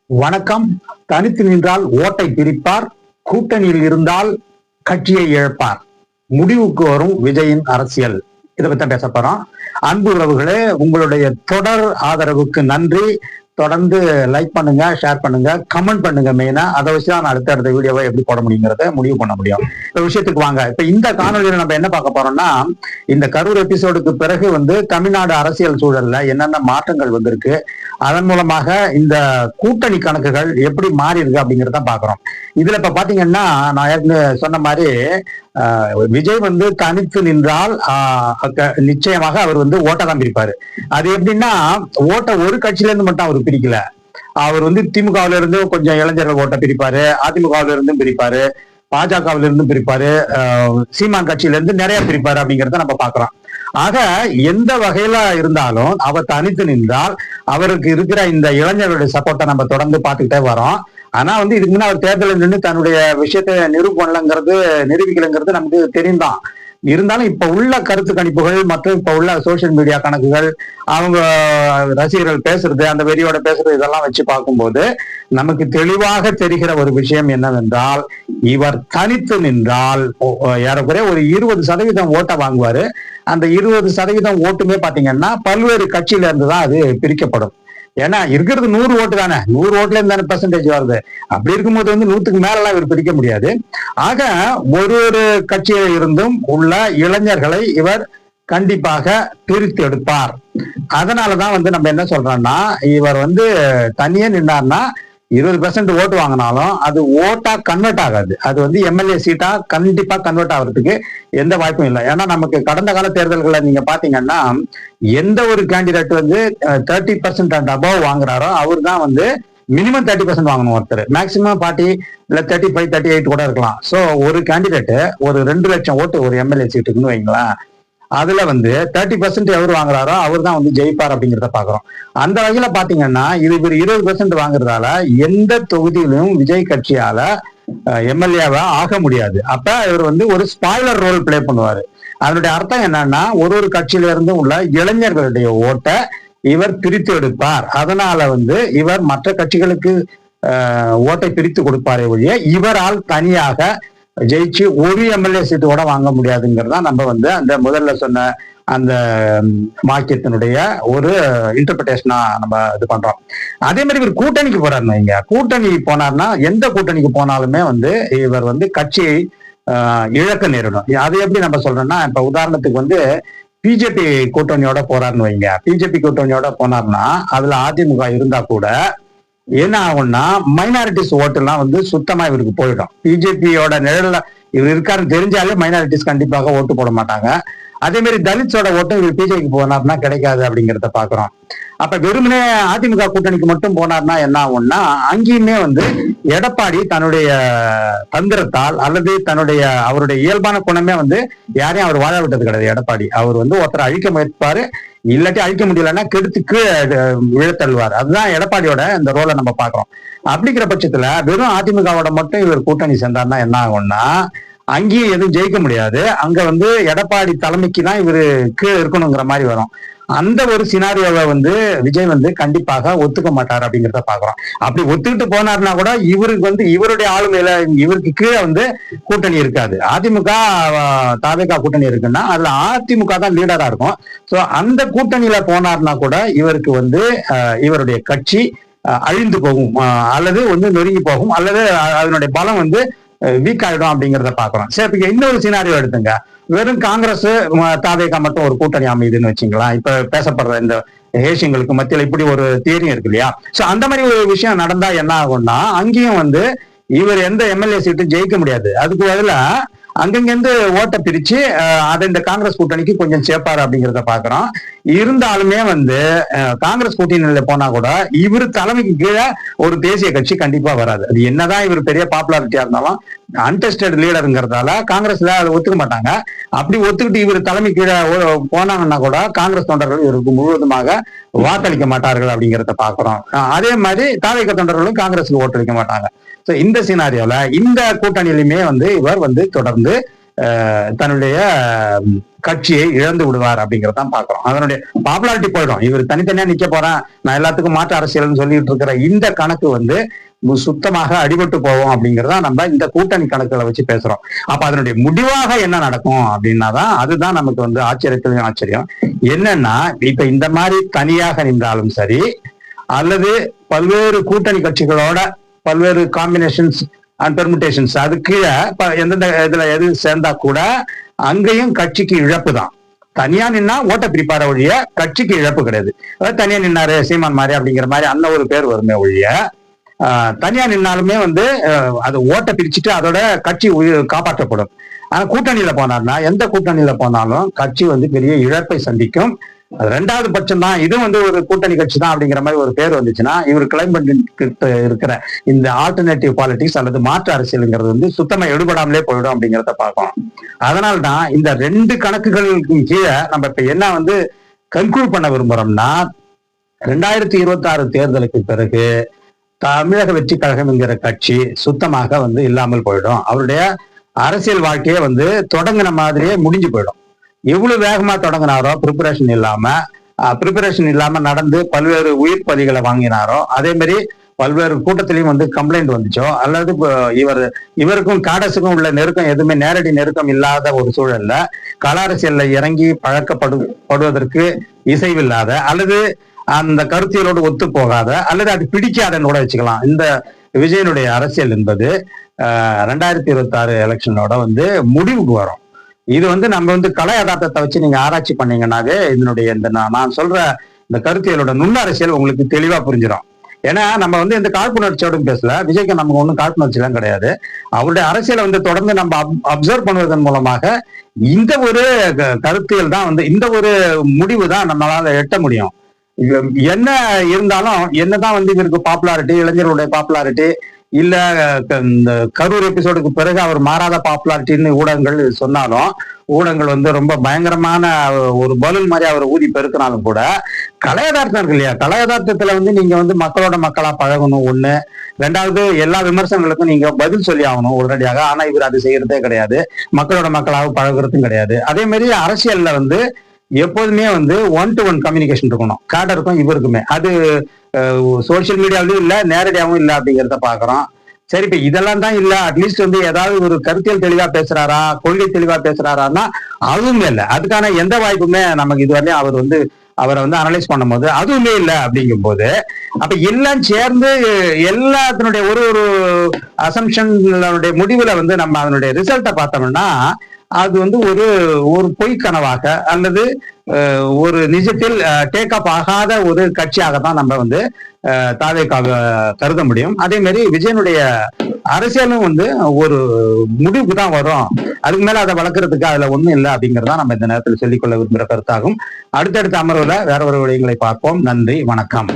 வணக்கம். தனித்து நின்றால் ஓட்டை பிரிப்பார், கூட்டணியில் இருந்தால் கட்சியை இழப்பார். முடிவுக்கு வரும் விஜயின் அரசியல். இதை பத்தி பேச போறோம். அன்பு உறவுகளே, உங்களுடைய தொடர் ஆதரவுக்கு நன்றி. தொடர்ந்து லைக் பண்ணுங்க, ஷேர் பண்ணுங்க, கமெண்ட் பண்ணுங்க. மெயினா அதை வச்சு தான் நான் அடுத்த வீடியோவை எப்படி போட முடியுங்கிறத முடிவு பண்ண முடியும். இந்த விஷயத்துக்கு வாங்க. இப்ப இந்த காணொலியில நம்ம என்ன பார்க்க போறோம்னா, இந்த கரூர் எபிசோடுக்கு பிறகு தமிழ்நாடு அரசியல் சூழல்ல என்னென்ன மாற்றங்கள் வந்திருக்கு, அதன் மூலமாக இந்த கூட்டணி கணக்குகள் எப்படி மாறி இருக்கு அப்படிங்கிறத பாக்குறோம். இதுல இப்ப பாத்தீங்கன்னா, நான் ஏற்கனவே சொன்ன மாதிரி விஜய் தனித்து நின்றால் நிச்சயமாக அவர் ஓட்டை தான் பிரிப்பாரு. அது எப்படின்னா, ஓட்டை ஒரு கட்சியில இருந்து மட்டும் அவர் பிரிக்கல. அவர் திமுகவில இருந்து கொஞ்சம் இளைஞர்கள் ஓட்டை பிரிப்பாரு, அதிமுகவில இருந்தும் பிரிப்பாரு, பாஜகவில இருந்தும் பிரிப்பாரு, சீமான் கட்சியில இருந்து நிறைய பிரிப்பாரு அப்படிங்கிறத நம்ம பாக்குறோம். ஆக எந்த வகையில இருந்தாலும் அவர் தனித்து நின்றால் அவருக்கு இருக்கிற இந்த இளைஞர்களுடைய சப்போர்ட்டை நம்ம தொடர்ந்து பார்த்துக்கிட்டே வரோம். ஆனா இதுக்கு முன்ன அவர் தேர்தலில் நின்று தன்னுடைய விஷயத்தை நிரூபிக்கலங்கிறது நமக்கு தெரியும்தான். இருந்தாலும் இப்ப உள்ள கருத்து கணிப்புகள் மற்றும் இப்ப உள்ள சோசியல் மீடியா கணக்குகள், அவங்க ரசிகர்கள் பேசுறது, அந்த வெறியோட பேசுறது, இதெல்லாம் வச்சு பார்க்கும்போது நமக்கு தெளிவாக தெரிகிற ஒரு விஷயம் என்னவென்றால், இவர் தனித்து நின்றால் ஏறக்குறைய ஒரு 20% ஓட்டை வாங்குவாரு. அந்த 20% ஓட்டுமே பாத்தீங்கன்னா பல்வேறு கட்சியில இருந்துதான் அது பிரிக்கப்படும். ஏன்னா இருக்கிறது 100 ஓட்டு தானே, 100 ஓட்டுல இருந்து தானே பெர்சன்டேஜ் வருது. அப்படி இருக்கும்போது 100க்கு மேலாம் இவர் பிரிக்க முடியாது. ஆக ஒரு கட்சியில இருந்தும் உள்ள இளைஞர்களை இவர் கண்டிப்பாக பிரித்து எடுப்பார். அதனாலதான் நம்ம என்ன சொல்றோம்னா, இவர் தனியே நின்றார்னா 20% ஓட்டு வாங்கினாலும் அது ஓட்டா கன்வெர்ட் ஆகாது. அது எம்எல்ஏ சீட்டா கண்டிப்பா கன்வெர்ட் ஆகிறதுக்கு எந்த வாய்ப்பும் இல்லை. ஏன்னா நமக்கு கடந்த கால தேர்தல்களை நீங்க பாத்தீங்கன்னா, எந்த ஒரு கேண்டிடேட் 30% அண்ட் அபவ் வாங்குறாரோ அவர் தான் மினிமம் 30% வாங்கணும். ஒருத்தர் மேக்சிமம் 40 இல்ல 35, 38 கூட இருக்கலாம். சோ ஒரு கேண்டிடேட் ஒரு 2 லட்சம் ஓட்டு ஒரு எம்எல்ஏ சீட்டுக்குன்னு வைங்களேன், அதுல 30% எவர் வாங்குறாரோ அவர் தான் ஜெயிப்பார் அப்படிங்கிறத பாக்குறோம். அந்த வகையில பாத்தீங்கன்னா இவர் 20% வாங்குறதால எந்த தொகுதியிலும் விஜய் கட்சியால எம்எல்ஏவா ஆக முடியாது. அப்ப இவர் ஒரு ஸ்பாய்லர் ரோல் பிளே பண்ணுவாரு. அதனுடைய அர்த்தம் என்னன்னா, ஒரு கட்சியில இருந்து உள்ள இளைஞர்களுடைய ஓட்டை இவர் பிரித்து எடுப்பார். அதனால இவர் மற்ற கட்சிகளுக்கு ஓட்டை பிரித்து கொடுப்பாரே ஒழிய இவரால் தனியாக ஜெயிச்சு ஒரு எம்எல்ஏ சீட்டு கூட வாங்க முடியாதுங்கிறதா நம்ம அந்த முதல்ல சொன்ன அந்த வாக்கியத்தினுடைய ஒரு இன்டர்பிரேஷனா நம்ம இது பண்றோம். அதே மாதிரி இவர் கூட்டணிக்கு போறாருன்னு வைங்க. கூட்டணி போனார்னா எந்த கூட்டணிக்கு போனாலுமே இவர் கட்சியை இழக்க நேரிடும். அது எப்படி நம்ம சொல்றோம்னா, இப்ப உதாரணத்துக்கு பிஜேபி கூட்டணியோட போறாருன்னு வைங்க. பிஜேபி கூட்டணியோட போனார்னா அதுல அதிமுக இருந்தா கூட என்ன ஆகும்னா, மைனாரிட்டிஸ் ஓட்டு எல்லாம் சுத்தமா இவருக்கு போயிடும். பிஜேபியோட நிழல்ல இவர் இருக்காருன்னு தெரிஞ்சாலே மைனாரிட்டிஸ் கண்டிப்பாக ஓட்டு போட மாட்டாங்க. அதே மாதிரி தலித்ஸோட ஓட்டும் இவர் பிஜேபிக்கு போனார்னா கிடைக்காது அப்படிங்கிறத பாக்குறோம். அப்ப வெறுமனே அதிமுக கூட்டணிக்கு மட்டும் போனார்னா என்ன ஆகும்னா, அங்கேயுமே எடப்பாடி தன்னுடைய தந்திரத்தால் அல்லது அவருடைய இயல்பான குணமே யாரையும் அவர் வாழ விட்டது கிடையாது. எடப்பாடி அவர் ஒருத்தரை அழிக்க முயற்சிப்பாரு, இல்லாட்டி அழிக்க முடியலன்னா கெடுத்துக்கு விழத்தள்ளுவார். அதுதான் எடப்பாடியோட இந்த ரோலை நம்ம பாக்குறோம். அப்படிங்கிற பட்சத்துல வெறும் அதிமுகவோட மட்டும் இவர் கூட்டணி சேர்ந்தார்னா என்ன ஆகும்னா, அங்கேயும் எதுவும் ஜெயிக்க முடியாது. அங்க எடப்பாடி தலைமைக்கு தான் இவரு கீழே இருக்கணுங்கிற மாதிரி வரும். அந்த ஒரு சினாரியோவை விஜய் கண்டிப்பாக ஒத்துக்க மாட்டார் அப்படிங்கிறத பாக்குறோம். அப்படி ஒத்துக்கிட்டு போனார்னா கூட இவருக்கு இவருடைய ஆளுமையில இவருக்கு கீழே கூட்டணி இருக்காது. அதிமுக தாவேகா கூட்டணி இருக்குன்னா அதுல அதிமுக தான் லீடரா இருக்கும். சோ அந்த கூட்டணியில போனார்னா கூட இவருக்கு இவருடைய கட்சி அழிந்து போகும், அல்லது நொறுங்கி போகும், அல்லது அதனுடைய பலம் வீக் ஆயிடும் அப்படிங்கிறத பாக்குறோம். சரி, இப்ப இன்னொரு சினாரியோ எடுத்துங்க. வெறும் காங்கிரஸ் தாவேகா மட்டும் ஒரு கூட்டணி அமைதுன்னு வச்சுங்களா. இப்ப பேசப்படுற இந்த ஏசியங்களுக்கு மத்தியில இப்படி ஒரு தியரி இருக்கு இல்லையா. சோ அந்த மாதிரி ஒரு விஷயம் நடந்தா என்ன ஆகும்னா, அங்கேயும் இவர் எந்த எம்எல்ஏ சீட்டும் ஜெயிக்க முடியாது. அதுக்கு பதிலா அங்கங்கிருந்து ஓட்டை பிரிச்சு அதை இந்த காங்கிரஸ் கூட்டணிக்கு கொஞ்சம் சேர்ப்பாரு அப்படிங்கிறத பாக்குறோம். இருந்தாலுமே காங்கிரஸ் கூட்டணியில போனா கூட இவர் தலைமைக்கு கீழே ஒரு தேசிய கட்சி கண்டிப்பா வராது. அது என்னதான் இவர் பெரிய பாப்புலாரிட்டியா இருந்தாலும் அன்டெஸ்டட் லீடருங்கிறதால காங்கிரஸ்ல அதை ஒத்துக்க மாட்டாங்க. அப்படி ஒத்துக்கிட்டு இவர் தலைமை கீழே போனாங்கன்னா கூட காங்கிரஸ் தொண்டர்கள் இவருக்கு முழுவதுமாக வாக்களிக்க மாட்டார்கள் அப்படிங்கிறத பாக்குறோம். அதே மாதிரி தாவேகா தொண்டர்களும் காங்கிரஸுக்கு ஓட்டளிக்க மாட்டாங்க. இந்த சினாரியோல இந்த கூட்டணியிலுமே இவர் தொடர்ந்து தன்னுடைய கட்சியை இழந்து விடுவார் அப்படிங்கறதான் பாக்குறோம். அதனுடைய பாப்புலாரிட்டி போயிடும். இவர் தனித்தனியா நிக்க போறேன், நான் எல்லாத்துக்கும் மாற்று அரசியல்னு சொல்லிட்டு இருக்கிற இந்த கணக்கு வந்து சுத்தமாக அடிபட்டு போவோம் அப்படிங்கறத நம்ம இந்த கூட்டணி கணக்குகளை வச்சு பேசுறோம். அப்ப அதனுடைய முடிவாக என்ன நடக்கும் அப்படின்னாதான் அதுதான் நமக்கு வந்து ஆச்சரியத்திலும் ஆச்சரியம். என்னன்னா இப்ப இந்த மாதிரி தனியாக நின்றாலும் சரி, அல்லது பல்வேறு கூட்டணி கட்சிகளோட பல்வேறு காம்பினேஷன்ஸ் அண்ட் பெர்முடேஷன்ஸ் அது கீழே எந்தெந்த இதுல எது சேர்ந்தா கூட அங்கேயும் கட்சிக்கு இழப்பு தான். தனியா நின்னா ஓட்ட பிரிப்பார ஒழிய கட்சிக்கு இழப்பு கிடையாது. அதாவது தனியா நின்னாரு சீமான் மாதிரி அப்படிங்கிற மாதிரி அந்த ஒரு பேர் வருமே ஒழிய, தனியா நின்னாலுமே வந்து அது ஓட்ட பிரிச்சுட்டு அதோட கட்சி காப்பாற்றப்படும். ஆனா கூட்டணியில போனார்னா எந்த கூட்டணியில போனாலும் கட்சி வந்து பெரிய இழப்பை சந்திக்கும். அது ரெண்டாவது பட்சம் தான். இது வந்து ஒரு கூட்டணி கட்சி தான் அப்படிங்கிற மாதிரி ஒரு பேர் வந்துச்சுன்னா இவர் கிளைம் பண்ணிட்டு இருக்கிற இந்த ஆல்டர்னேட்டிவ் பாலிடிக்ஸ் அல்லது மாற்று அரசியலுங்கிறது வந்து சுத்தமா எடுபடாமலே போயிடும் அப்படிங்கிறத பார்க்கணும். அதனால்தான் இந்த ரெண்டு கணக்குகளுக்கும் கீழே நம்ம இப்ப என்ன வந்து கன்க்ளூட் பண்ண விரும்புறோம்னா, 2026 தேர்தலுக்கு பிறகு தமிழக வெற்றி கழகம் என்கிற கட்சி சுத்தமாக வந்து இல்லாமல் போயிடும். அவருடைய அரசியல் வாழ்க்கையே வந்து தொடங்கின மாதிரியே முடிஞ்சு போயிடும். எவ்வளவு வேகமா தொடங்கினாரோ ப்ரிப்பரேஷன் இல்லாம நடந்து பல்வேறு உயிர் பலிகளை வாங்கினாரோ, அதே மாதிரி பல்வேறு கூட்டத்திலையும் வந்து கம்ப்ளைண்ட் வந்துச்சோ, அல்லது இவருக்கும் காடஸுக்கும் உள்ள நெருக்கம் எதுவுமே நேரடி நெருக்கம் இல்லாத ஒரு சூழல்ல கள அரசியல்ல இறங்கி பழக்கப்படுவதற்கு இசைவில்லாத, அல்லது அந்த கருத்தியலோடு ஒத்து போகாத, அல்லது அது பிடிக்காதன்னு கூட வச்சுக்கலாம். இந்த விஜயனுடைய அரசியல் என்பது 2026 எலெக்ஷனோட வந்து முடிவுக்கு வரும். இது வந்து நம்ம வந்து கலை யதார்த்தத்தை வச்சு நீங்க ஆராய்ச்சி பண்ணீங்கன்னாவே இதனுடைய இந்த நான் சொல்ற இந்த கருத்தியலோட நுண்ண அரசியல் உங்களுக்கு தெளிவா புரிஞ்சிடும். ஏன்னா நம்ம வந்து இந்த காழ்ப்புணர்ச்சியோடும் பேசல, விஜய்க்கு நமக்கு ஒன்றும் காழ்ப்புணர்ச்சி எல்லாம் கிடையாது. அவருடைய அரசியலை வந்து தொடர்ந்து நம்ம அப்சர்வ் பண்ணுவதன் மூலமாக இந்த ஒரு கருத்தியல் தான் வந்து இந்த ஒரு முடிவு தான் நம்மளால எட்ட முடியும். என்ன இருந்தாலும் என்னதான் வந்து இவருக்கு பாப்புலாரிட்டி, இளைஞர்களுடைய பாப்புலாரிட்டி இல்ல இந்த கரூர் எபிசோடுக்கு பிறகு அவர் மாறாத பாப்புலாரிட்டின்னு ஊடகங்கள் சொன்னாலும், ஊடகங்கள் வந்து ரொம்ப பயங்கரமான ஒரு பலூன் மாதிரி அவர் ஊதி பெருக்கினாலும் கூட கலையதார்த்தம் இருக்கு இல்லையா, கலையதார்த்தத்துல வந்து நீங்க வந்து மக்களோட மக்களா பழகணும் ஒண்ணு. ரெண்டாவது, எல்லா விமர்சனங்களுக்கும் நீங்க பதில் சொல்லி ஆகணும் உடனடியாக. ஆனா இவர் அது செய்யறதே கிடையாது. மக்களோட மக்களாக பழகுறதும் கிடையாது. அதே மாதிரி அரசியல்ல வந்து எப்போதுமே வந்து 1-to-1 கம்யூனிகேஷன் இருக்கணும் கேடருக்கும் இவருக்குமே. அது சோசியல் மீடியாவிலும் இல்ல, நேரடியாகவும் இல்லை அப்படிங்கிறத பாக்குறோம். சரி, இப்ப இதெல்லாம் தான் இல்ல, அட்லீஸ்ட் வந்து ஏதாவது ஒரு கருத்தியல் தெளிவா பேசுறாரா, கொள்கை தெளிவா பேசுறாரான்னா அதுவுமே இல்லை. அதுக்கான எந்த வாய்ப்புமே நமக்கு இதுவரையும் அவரை வந்து அனலைஸ் பண்ணும் போது அதுவுமே இல்லை. அப்படிங்கும் போது அப்ப எல்லாம் சேர்ந்து எல்லாத்தினுடைய ஒரு அசம்ஷனுடைய முடிவுல வந்து நம்ம அதனுடைய ரிசல்ட்டை பார்த்தோம்னா அது வந்து ஒரு பொய் கனவாக அல்லது ஒரு நிஜத்தில் டேக் அப் ஆகாத ஒரு கட்சியாக தான் நம்ம வந்து தாவேக்காக கருத முடியும். அதே மாதிரி விஜயனுடைய அரசியலும் வந்து ஒரு முடிவுக்கு தான் வரும். அதுக்கு மேல அதை வளர்க்கறதுக்கு அதுல ஒண்ணும் இல்லை அப்படிங்கறதான் நம்ம இந்த நேரத்தில் சொல்லிக்கொள்ள விரும்புகிற கருத்தாகும். அடுத்தடுத்த அமர்வுல வேற ஒரு விடயங்களை பார்ப்போம். நன்றி, வணக்கம்.